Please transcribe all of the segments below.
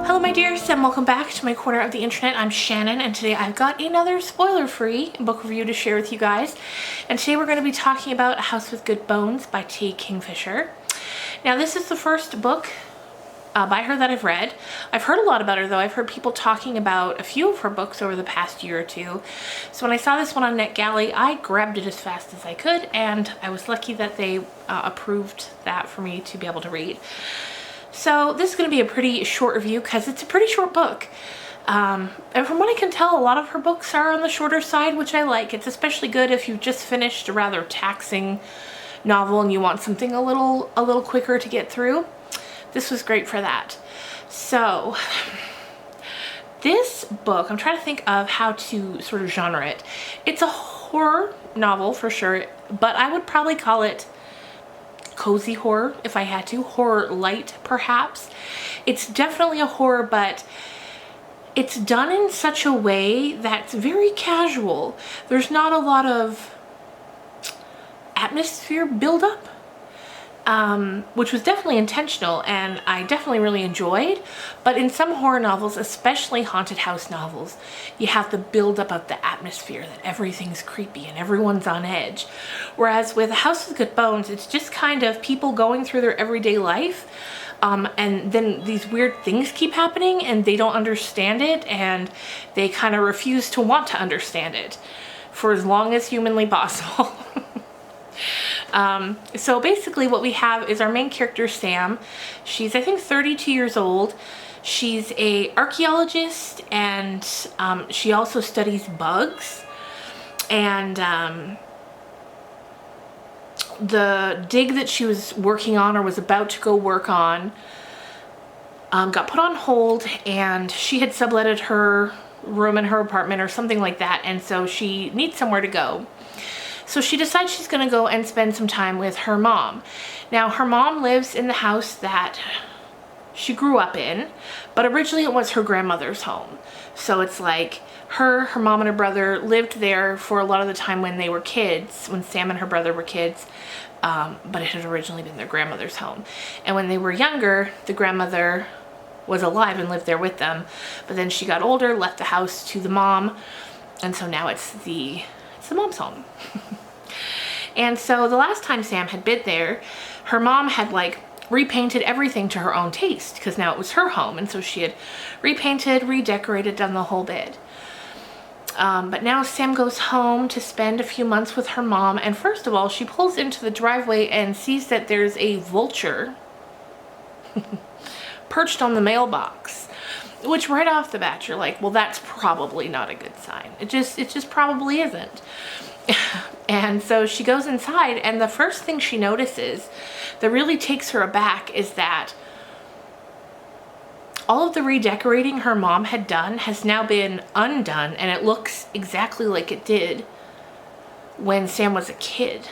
Hello my dears, and welcome back to my corner of the internet. I'm Shannon, and today I've got another spoiler-free book review to share with you guys. And today we're going to be talking about A House with Good Bones by Kingfisher. Now this is the first book by her that I've read. I've heard a lot about her though. I've heard people talking about a few of her books over the past year or two. So when I saw this one on NetGalley, I grabbed it as fast as I could, and I was lucky that they approved that for me to be able to read. So this is going to be a pretty short review because it's a pretty short book. And from what I can tell, a lot of her books are on the shorter side, which I like. It's especially good if you've just finished a rather taxing novel and you want something a little quicker to get through. This was great for that. So this book, I'm trying to think of how to sort of genre it. It's a horror novel for sure, but I would probably call it cozy horror if I had to. Horror light, perhaps. It's definitely a horror, but it's done in such a way that's very casual. There's not a lot of atmosphere buildup, which was definitely intentional and I definitely really enjoyed. But in some horror novels, especially haunted house novels, you have the buildup of the atmosphere, that everything's creepy and everyone's on edge. Whereas with A House with Good Bones, it's just kind of people going through their everyday life, and then these weird things keep happening and they don't understand it, and they kind of refuse to want to understand it for as long as humanly possible. So basically what we have is our main character, Sam. She's, I think, 32 years old. She's a archaeologist, and she also studies bugs. And the dig that she was working on, or was about to go work on, got put on hold, and she had subletted her room in her apartment or something like that, and so she needs somewhere to go. So she decides she's going to go and spend some time with her mom. Now, her mom lives in the house that she grew up in, but originally it was her grandmother's home. So it's like her mom and her brother lived there for a lot of the time when they were kids, when Sam and her brother were kids, but it had originally been their grandmother's home. And when they were younger, the grandmother was alive and lived there with them, but then she got older, left the house to the mom, and so now it's the mom's home. And so the last time Sam had been there, her mom had like repainted everything to her own taste, because now it was her home, and so she had repainted, redecorated, done the whole bit. But now Sam goes home to spend a few months with her mom, and first of all, she pulls into the driveway and sees that there's a vulture perched on the mailbox, which right off the bat you're like, well, that's probably not a good sign. It just probably isn't. And so she goes inside, and the first thing she notices that really takes her aback is that all of the redecorating her mom had done has now been undone, and it looks exactly like it did when Sam was a kid,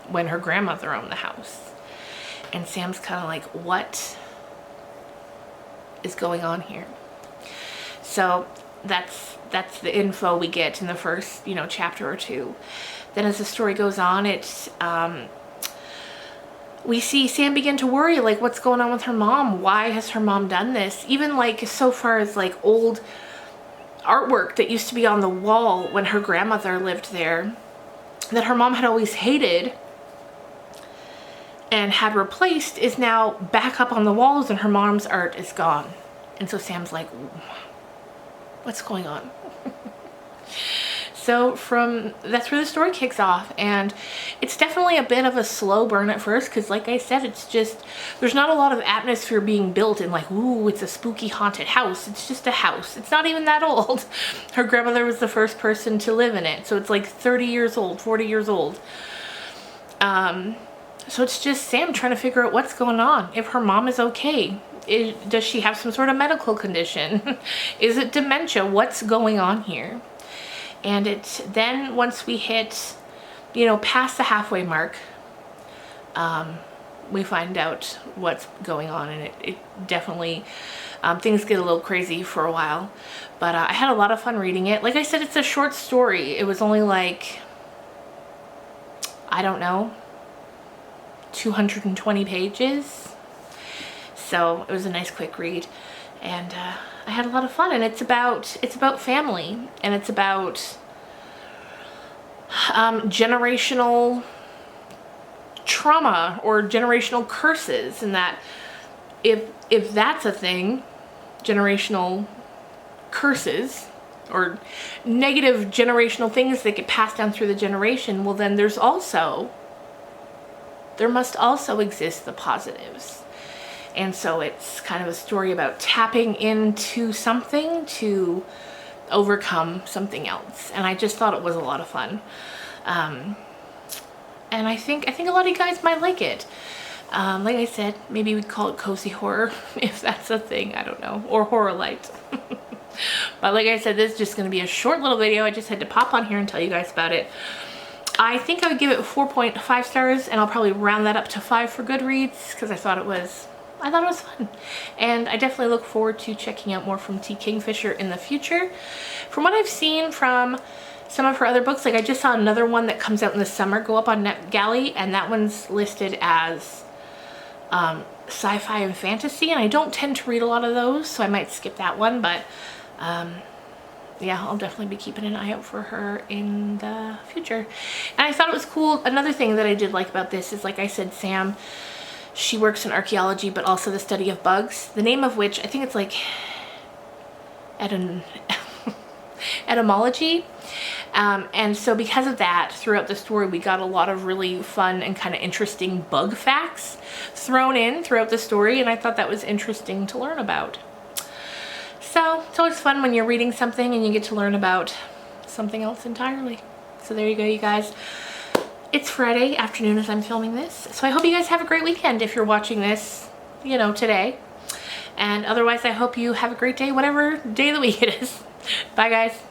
when her grandmother owned the house. And Sam's kind of like, what is going on here? So that's the info we get in the first, chapter or two. Then as the story goes on, we see Sam begin to worry, like, what's going on with her mom? Why has her mom done this? Even like so far as like old artwork that used to be on the wall when her grandmother lived there, that her mom had always hated and had replaced, is now back up on the walls, and her mom's art is gone. And so Sam's like, what's going on? So that's where the story kicks off, and it's definitely a bit of a slow burn at first, because like I said, it's just, there's not a lot of atmosphere being built in like, ooh, it's a spooky haunted house. It's just a house. It's not even that old. Her grandmother was the first person to live in it, so it's like 30 years old, 40 years old. So it's just Sam trying to figure out what's going on, if her mom is okay. Does she have some sort of medical condition? Is it dementia? What's going on here? And then once we hit, past the halfway mark, we find out what's going on, and it definitely, things get a little crazy for a while. But I had a lot of fun reading it. Like I said, it's a short story. It was only like, I don't know, 220 pages. So it was a nice quick read. And I had a lot of fun, and it's about family, and it's about generational trauma or generational curses, and that if that's a thing, generational curses or negative generational things that get passed down through the generation, well then there must also exist the positives. And so it's kind of a story about tapping into something to overcome something else. And I just thought it was a lot of fun. And I think a lot of you guys might like it. Like I said, maybe we'd call it cozy horror, if that's a thing, I don't know, or horror light. But like I said, this is just going to be a short little video. I just had to pop on here and tell you guys about it. I think I would give it 4.5 stars, and I'll probably round that up to 5 for Goodreads, because I thought it was fun. And I definitely look forward to checking out more from T. Kingfisher in the future. From what I've seen from some of her other books, like I just saw another one that comes out in the summer go up on NetGalley, and that one's listed as sci-fi and fantasy, and I don't tend to read a lot of those, so I might skip that one, but yeah, I'll definitely be keeping an eye out for her in the future. And I thought it was cool. Another thing that I did like about this is, like I said, Sam, she works in archaeology, but also the study of bugs, the name of which, I think it's like etymology. And so because of that, throughout the story, we got a lot of really fun and kind of interesting bug facts thrown in throughout the story, and I thought that was interesting to learn about. So it's always fun when you're reading something and you get to learn about something else entirely. So there you go, you guys. It's Friday afternoon as I'm filming this, so I hope you guys have a great weekend if you're watching this, you know, today. And otherwise, I hope you have a great day, whatever day of the week it is. Bye, guys.